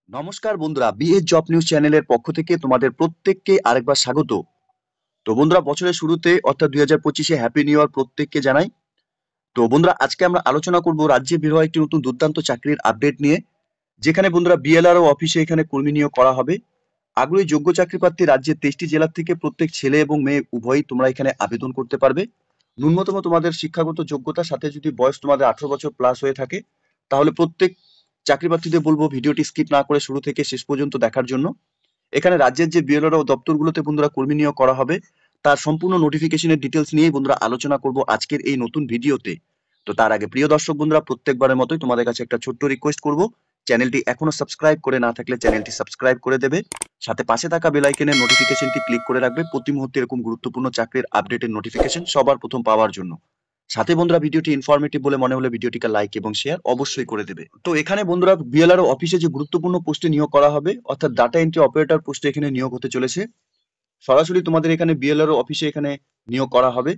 নমস্কার বন্ধুরা, BS job news চ্যানেলের পক্ষ থেকে তোমাদের প্রত্যেককে আরেকবার স্বাগত। তো বন্ধুরা, বছরের শুরুতে অর্থাৎ 2025-এ হ্যাপি নিউ ইয়ার প্রত্যেককে জানাই। তো বন্ধুরা, আজকে আমরা আলোচনা করব রাজ্যে বের হওয়া একটি নতুন দুর্দান্ত চাকরির আপডেট নিয়ে, যেখানে বন্ধুরা বিএলআরও অফিসে এখানে কর্মী নিয়োগ করা হবে। আগ্রহী যোগ্য চাকরি প্রার্থী রাজ্যের 23টি জেলা থেকে প্রত্যেক ছেলে এবং মেয়ে উভয়ই তোমরা এখানে আবেদন করতে পারবে। ন্যূনতম তোমাদের শিক্ষাগত যোগ্যতার সাথে যদি বয়স তোমাদের 18 বছর প্লাস হয়ে থাকে, তাহলে প্রত্যেক চাকরি প্রার্থীদের বলবো ভিডিওটি স্কিপ না করে শুরু থেকে শেষ পর্যন্ত দেখার জন্য। এখানে রাজ্যের যে বিএলআরও দপ্তরগুলোতে বন্ধুরা কর্মী নিয়োগ করা হবে, তার সম্পূর্ণ নোটিফিকেশনের ডিটেলস নিয়ে বন্ধুরা আলোচনা করব আজকের এই নতুন ভিডিওতে। তো তার আগে প্রিয় দর্শক বন্ধুরা, প্রত্যেকবারের মতোই তোমাদের কাছে একটা ছোট্ট রিকোয়েস্ট করব, চ্যানেলটি এখনো সাবস্ক্রাইব করে না থাকলে চ্যানেলটি সাবস্ক্রাইব করে দেবে, সাথে পাশে থাকা বেল আইকনের নোটিফিকেশনটি ক্লিক করে রাখবে প্রতি মুহূর্তে এরকম গুরুত্বপূর্ণ চাকরির আপডেটের নোটিফিকেশন সবার প্রথম পাওয়ার জন্য। সাথে বন্ধুরা, ভিডিওটি ইনফরমেটিভ বলে মনে হলে ভিডিওটিকে লাইক এবং শেয়ার অবশ্যই করে দেবে। তো এখানে বন্ধুরা বিএলআরও অফিসে যে গুরুত্বপূর্ণ পোস্টে নিয়োগ করা হবে, অর্থাৎ ডাটা এন্ট্রি অপারেটর পোস্টে এখানে নিয়োগ হতে চলেছে। সরাসরি তোমাদের এখানে বিএলআরও অফিসে এখানে নিয়োগ করা হবে।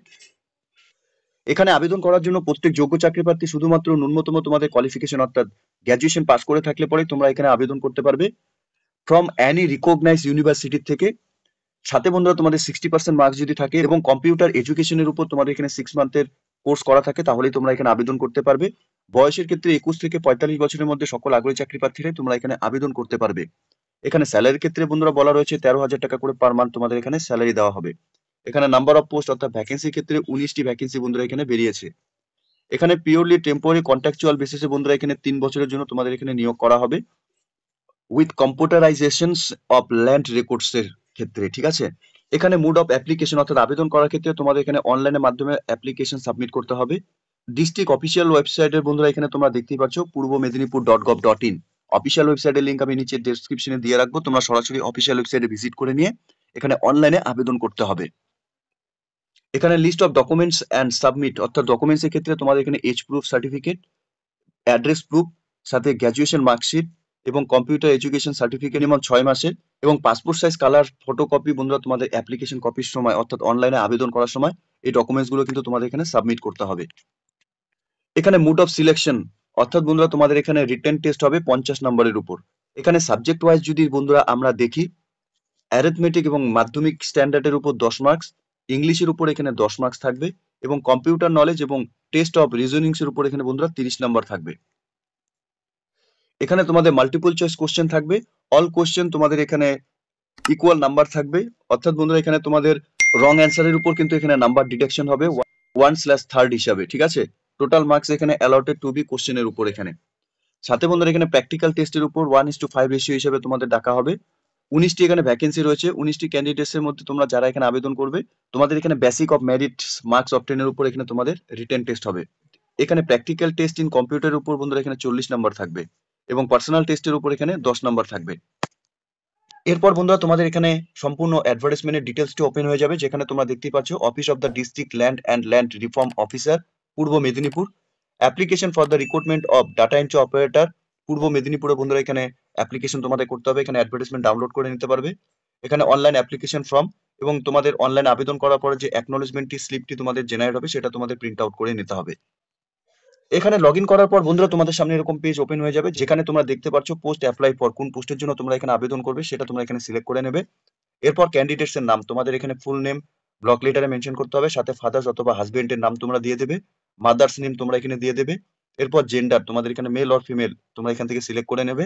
এখানে আবেদন করার জন্য প্রত্যেক যোগ্য চাকরি প্রার্থী শুধুমাত্র ন্যূনতম তোমাদের কোয়ালিফিকেশন অর্থাৎ গ্র্যাজুয়েশন পাস করে থাকলে পরে তোমরা এখানে আবেদন করতে পারবে ফ্রম অ্যানি রিকগনাইজ ইউনিভার্সিটি থেকে। সাথে বন্ধুরা তোমাদের 60% মার্কস যদি থাকে এবং কম্পিউটার এডুকেশনের উপর তোমাদের এখানে 6 মান্থের কোর্স করা থাকে, তাহলেই তোমরা এখানে আবেদন করতে পারবে। বয়সের ক্ষেত্রে 21 থেকে 45 বছরের মধ্যে সকল আগ্রহী চাকরি প্রার্থীরাই তোমরা এখানে আবেদন করতে পারবে। এখানে স্যালারির ক্ষেত্রে বন্ধুরা বলা রয়েছে 13,000 টাকা করে পার মান্থ তোমাদের এখানে স্যালারি দেওয়া হবে। এখানে নাম্বার অফ পোস্ট অর্থাৎ ভ্যাকেন্সির ক্ষেত্রে 19টি ভ্যাকেন্সি বন্ধুরা এখানে বেরিয়েছে। এখানে পিওরলি টেম্পোরারি কন্ট্রাকচুয়াল বেসিসে বন্ধুরা এখানে 3 বছরের জন্য তোমাদের এখানে নিয়োগ করা হবে with computerisation of land records এর ক্ষেত্রে, ঠিক আছে। এখানে মোড অফ অ্যাপ্লিকেশন অর্থাৎ আবেদন করার ক্ষেত্রে তোমাদের এখানে অনলাইনের মাধ্যমে অ্যাপ্লিকেশন সাবমিট করতে হবে। ডিস্ট্রিক্ট অফিসিয়াল ওয়েবসাইটের বন্ধুরা এখানে তোমরা দেখতেই পাচ্ছ purboMedinipur.gov.in। অফিসিয়াল ওয়েবসাইটের লিংক আমি নিচে ডেসক্রিপশনে দিয়ে রাখবো, তোমরা সরাসরি অফিসিয়াল ওয়েবসাইটে ভিজিট করে নিয়ে এখানে অনলাইনে আবেদন করতে হবে। এখানে list of documents and submit অর্থাৎ ডকুমেন্টস এর ক্ষেত্রে তোমাদের এখানে age proof certificate, address proof, সাথে গ্র্যাজুয়েশন মার্কশিট এবং কম্পিউটার এডুকেশন সার্টিফিকেট মিনিমাম 6 মাসের এবং পাসপোর্ট সাইজ কালার ফটোকপি বন্ধুরা তোমাদের অ্যাপ্লিকেশন কপির সময় অর্থাৎ অনলাইনে আবেদন করার সময় এই ডকুমেন্টস গুলো কিন্তু তোমাদের এখানে সাবমিট করতে হবে। এখানে মুড অফ সিলেকশন অর্থাৎ বন্ধুরা তোমাদের এখানে রিটেন টেস্ট হবে 50 নম্বরের উপর। এখানে সাবজেক্ট ওয়াইজ যদি বন্ধুরা আমরা দেখি, অ্যারিথমেটিক এবং মাধ্যমিক স্ট্যান্ডার্ডের উপর 10 মার্কস, ইংলিশের উপর এখানে 10 মার্কস থাকবে এবং কম্পিউটার নলেজ এবং টেস্ট অফ রিজনিংস এর উপর এখানে বন্ধুরা 30 নম্বর থাকবে। এখানে তোমাদের মাল্টিপল চয়েস কোশ্চেন থাকবে, অল কোশ্চেন তোমাদের এখানে ইকুয়াল নাম্বার থাকবে, অর্থাৎ বন্ধুরা এখানে তোমাদের রং অ্যান্সারের উপর কিন্তু এখানে নাম্বার ডিডাকশন হবে 1/3 হিসাবে, ঠিক আছে। টোটাল মার্কস এখানে অ্যালটেড টু বি কোশ্চেনের উপর এখানে। সাথে বন্ধুরা এখানে প্র্যাকটিক্যাল টেস্টের উপর 1:5 রেশিও হিসাবে তোমাদের ডাকা হবে। 19টি এখানে ভ্যাকেন্সি রয়েছে। 19টি ক্যান্ডিডেটস এর মধ্যে তোমরা যারা এখানে আবেদন করবে, তোমাদের এখানে basic of merit marks of 10 এর উপর এখানে তোমাদের রিটেন টেস্ট হবে। এখানে প্র্যাকটিক্যাল টেস্ট ইন কম্পিউটারের উপর বন্ধুরা এখানে 40 নাম্বার থাকবে এবং পার্সোনাল টেস্টের উপর এখানে 10 নাম্বার থাকবে। এরপর বন্ধুরা তোমাদের এখানে সম্পূর্ণ অ্যাডভার্টাইজমেন্টের ডিটেলসটি ওপেন হয়ে যাবে, যেখানে তোমরা দেখতেই পাচ্ছ office of the district land and land reform officer Purba Medinipur, application for the recruitment of data entry operator Purba মেদিনীপুরে বন্ধুরা এখানে অ্যাপ্লিকেশন তোমাদের করতে হবে। এখানে অ্যাডভার্টাইজমেন্ট ডাউনলোড করে নিতে পারবে। এখানে অনলাইন অ্যাপ্লিকেশন ফর্ম এবং তোমাদের অনলাইন আবেদন করার পরে যে অ্যাকনোলেজমেন্টটি স্লিপটি তোমাদের জেনারেট হবে সেটা তোমাদের প্রিন্ট আউট করে নিতে হবে। এখানে লগ ইন করার পর বন্ধুরা তোমাদের সামনে এরকম পেজ ওপেন হয়ে যাবে, যেখানে তোমরা দেখতে পাচ্ছ পোস্ট অ্যাপ্লাই ফর, কোন পোস্টের জন্য তোমরা এখানে আবেদন করবে সেটা তোমরা এখানে সিলেক্ট করে নেবে। এরপর ক্যান্ডিডেটস এর নাম তোমাদের এখানে ফুল নেম ব্লক লেটারে মেনশন করতে হবে, সাথে ফাদার্স অথবা হাজবেন্ডের নাম তোমরা দিয়ে দেবে, মাদার্স নেম তোমরা এখানে দিয়ে দেবে। এরপর জেন্ডার তোমাদের এখানে মেল অর ফিমেল তোমরা এখান থেকে সিলেক্ট করে নেবে।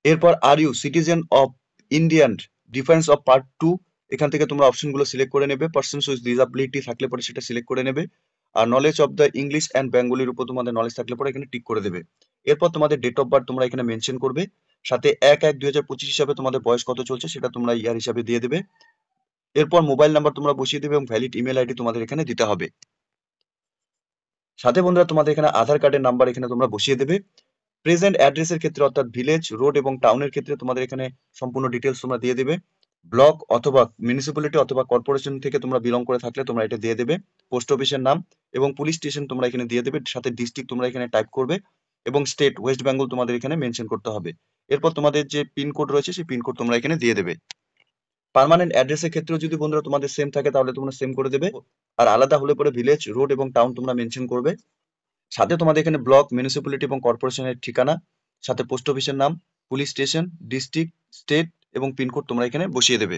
এরপর are you citizen of Indian defence of part 2, এখান থেকে তোমরা অপশনগুলো সিলেক্ট করে নেবে। পারসনস উইথ ডিসএবিলিটি থাকলে পরে সেটা সিলেক্ট করে নেবে। আর knowledge of the English and বেঙ্গলির উপর তোমাদের নলেজ থাকলে পরে এখানে টিক করে দেবে। এরপর তোমাদের ডেট অফ বার্থ তোমরা এখানে মেনশন করবে, সাথে 1/1/2025 হিসাবে তোমাদের বয়স কত চলছে সেটা তোমরা ইয়ার হিসাবে দিয়ে দেবে। এরপর মোবাইল নাম্বার তোমরা বসিয়ে দেবে এবং ভ্যালিড ইমেল আইডি তোমাদের এখানে দিতে হবে। সাথে বন্ধুরা তোমাদের এখানে আধার কার্ডের নাম্বার এখানে তোমরা বসিয়ে দেবে। প্রেজেন্ট অ্যাড্রেসের ক্ষেত্রে অর্থাৎ ভিলেজ, রোড এবং টাউনের ক্ষেত্রে তোমাদের এখানে সম্পূর্ণ ডিটেলস তোমরা দিয়ে দেবে। ব্লক অথবা মিউনিসিপ্যালিটি অথবা কর্পোরেশন থেকে তোমরা বিলং করে থাকলে তোমরা এটা দিয়ে দেবে। পোস্ট অফিসের নাম এবং পুলিশ স্টেশন তোমরা এখানে দিয়ে দেবে, সাথে ডিস্ট্রিক্ট তোমরা এখানে টাইপ করবে এবং স্টেট ওয়েস্ট বেঙ্গল তোমাদের এখানে মেনশন করতে হবে। এরপর তোমাদের যে পিনকোড রয়েছে সেই পিনকোড তোমরা এখানে দিয়ে দেবে। পার্মানেন্ট অ্যাড্রেসের ক্ষেত্রেও যদি বন্ধুরা তোমাদের সেম থাকে তাহলে তোমরা সেম করে দেবে, আর আলাদা হলে পরে ভিলেজ, রোড এবং টাউন তোমরা মেনশন করবে। সাথে তোমাদের এখানে ব্লক, মিউনিসিপ্যালিটি এবং কর্পোরেশনের ঠিকানা, সাথে পোস্ট অফিসের নাম পুলিশ স্টেশন, ডিস্ট্রিক্ট, স্টেট এবং পিনকোড তোমরা এখানে বসিয়ে দেবে।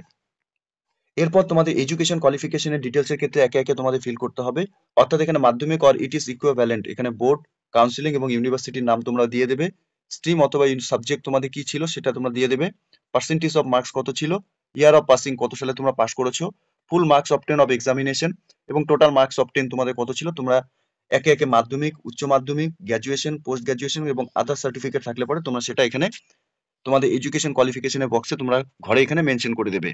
এরপর তোমাদের এডুকেশন কোয়ালিফিকেশনের ডিটেলসের ক্ষেত্রে একে একে তোমাদের ফিল করতে হবে। অর্থাৎ এখানে মাধ্যমিক অর ইট ইজ ইকুইভ্যালেন্ট, এখানে বোর্ড, কাউন্সিলিং এবং ইউনিভার্সিটির নাম তোমরা দিয়ে দেবে। স্ট্রিম অথবা সাবজেক্ট তোমাদের কি ছিল সেটা তোমরা দিয়ে দেবে। পার্সেন্টেজ অফ মার্কস কত ছিল, ইয়ার অফ পাসিং কত সালে তোমরা পাস করেছো, full marks obtain of examination এবং টোটাল মার্কস অবটেন তোমাদের কত ছিল। তোমরা একে একে মাধ্যমিক, উচ্চ মাধ্যমিক, গ্র্যাজুয়েশন, পোস্ট গ্র্যাজুয়েশন এবং আদার সার্টিফিকেট থাকলে পরে তোমরা সেটা এখানে তোমাদের এডুকেশন কোয়ালিফিকেশনের বক্সে তোমরা ঘরে এখানে মেনশন করে দেবে।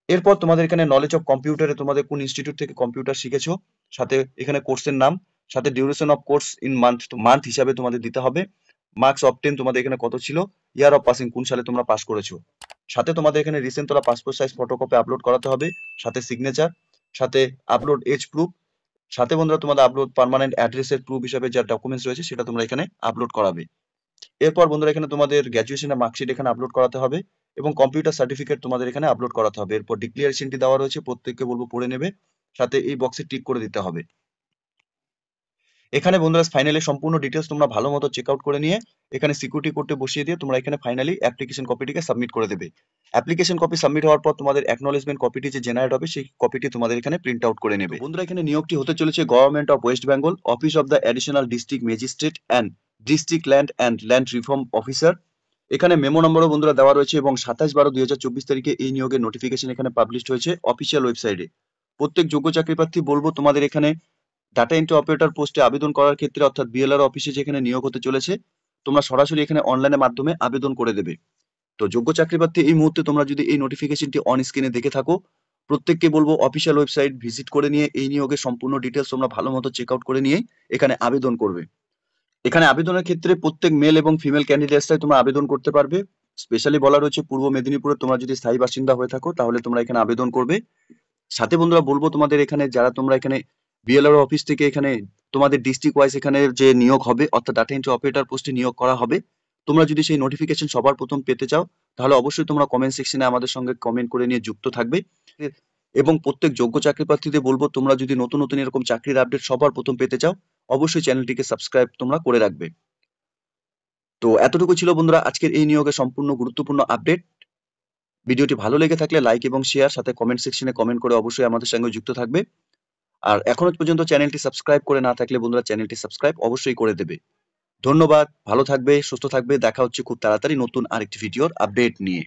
এরপর তোমাদের এখানে নলেজ অফ কম্পিউটারে তোমাদের কোন ইনস্টিটিউট থেকে কম্পিউটার শিখেছো, সাথে এখানে কোর্সের নাম, সাথে duration of course in month হিসাবে তোমাদের দিতে হবে। মার্কস অবটেন তোমাদের এখানে কত ছিল, ইয়ার অফ পাসিং কোন সালে তোমরা পাস করেছো, সাথে তোমাদের এখানে রিসেন্ট তোলা পাসপোর্ট সাইজ ফটোকপি আপলোড করাতে হবে, সাথে সিগনেচার, সাথে আপলোড এজ প্রুফ, সাথে বন্ধুরা তোমাদের আপলোড পার্মানেন্ট অ্যাড্রেসের প্রুফ হিসাবে যা ডকুমেন্টস রয়েছে সেটা তোমরা এখানে আপলোড করাবে। এরপর বন্ধুরা এখানে তোমাদের গ্র্যাজুয়েশনের মার্কশিট এখানে আপলোড করাতে হবে এবং কম্পিউটার সার্টিফিকেট তোমাদের এখানে আপলোড করাতে হবে। এরপর ডিক্লারেশনটি দেওয়া রয়েছে, প্রত্যেককে বলবো পড়ে নেবে, সাথে এই বক্সে টিক করে দিতে হবে। এখানে বন্ধুরা ফাইনালি সম্পূর্ণ ডিটেলস তোমরা ভালো মতো চেক আউট করে নিয়ে এখানে সিকিউরিটি কোডে বসিয়ে দিয়ে তোমরা এখানে ফাইনালি অ্যাপ্লিকেশন কপিটিকে সাবমিট করে দেবে। অ্যাপ্লিকেশন কপি সাবমিট হওয়ার পর তোমাদের অ্যাকনলেজমেন্ট কপিটি যে জেনারেট হবে সেই কপিটি তোমাদের এখানে প্রিন্ট আউট করে নেবে। বন্ধুরা এখানে নিয়োগটি হতে চলেছে government of West Bengal, office of the additional district magistrate and district land and land reform officer. এখানে মেমো নম্বরও বন্ধুরা দেওয়া রয়েছে এবং 27/12/2024 তারিখে এই নিয়োগের নোটিফিকেশন এখানে পাবলিশ হয়েছে অফিসিয়াল ওয়েবসাইটে। প্রত্যেক যোগ্য চাকরি প্রার্থী বলবো তোমাদের এখানে ডাটা এন্ট্রি অপারেটর পোস্টে আবেদন করার ক্ষেত্রে অর্থাৎ বিএলআর অফিসে যেখানে নিয়োগ হতে চলেছে তোমরা সরাসরি এখানে অনলাইনের মাধ্যমে আবেদন করে দেবে। তো যোগ্য চাকরি প্রার্থী এই মুহূর্তে তোমরা যদি এই নোটিফিকেশনটি অন স্ক্রিনে দেখে থাকো, প্রত্যেককে বলবো অফিসিয়াল ওয়েবসাইট ভিজিট করে নিয়ে এই নিয়োগের সম্পূর্ণ ডিটেলস তোমরা ভালো মতো চেক আউট করে নিয়ে এখানে আবেদন করবে। এখানে আবেদনের ক্ষেত্রে প্রত্যেক মেল এবং ফিমেল ক্যান্ডিডেটসরাই তোমরা আবেদন করতে পারবে। স্পেশালি বলা রয়েছে পূর্ব মেদিনীপুরে তোমরা যদি স্থায়ী বাসিন্দা হয়ে থাকো তাহলে তোমরা এখানে আবেদন করবে। সাথে বন্ধুরা বলবো তোমাদের এখানে যারা তোমরা এখানে বিএলআর অফিস থেকে এখানে তোমাদের ডিস্ট্রিক্ট ওয়াইজ এখানে যে নিয়োগ হবে অর্থাৎ ডাটা এন্ট্রি অপারেটর পোস্টে নিয়োগ করা হবে, তোমরা যদি সেই নোটিফিকেশন সবার প্রথম পেতে চাও তাহলে অবশ্যই তোমরা কমেন্ট সেকশনে আমাদের সঙ্গে কমেন্ট করে নিয়ে যুক্ত থাকবে। এবং প্রত্যেক যোগ্য চাকরি প্রার্থীদের বলবো তোমরা যদি নতুন নতুন এরকম চাকরির আপডেট সবার প্রথম পেতে চাও অবশ্যই চ্যানেলটিকে সাবস্ক্রাইব তোমরা করে রাখবে। তো এতটুকু ছিল বন্ধুরা আজকের এই নিয়োগের সম্পূর্ণ গুরুত্বপূর্ণ আপডেট। ভিডিওটি ভালো লেগে থাকলে লাইক এবং শেয়ার, সাথে কমেন্ট সেকশনে কমেন্ট করে অবশ্যই আমাদের সঙ্গে যুক্ত থাকবে। আর এখনো পর্যন্ত চ্যানেলটি সাবস্ক্রাইব করে না থাকলে বন্ধুরা চ্যানেলটি সাবস্ক্রাইব অবশ্যই করে দেবে। ধন্যবাদ, ভালো থাকবে, সুস্থ থাকবে, দেখা হচ্ছে খুব তাড়াতাড়ি নতুন আরেকটি ভিডিওর আপডেট নিয়ে।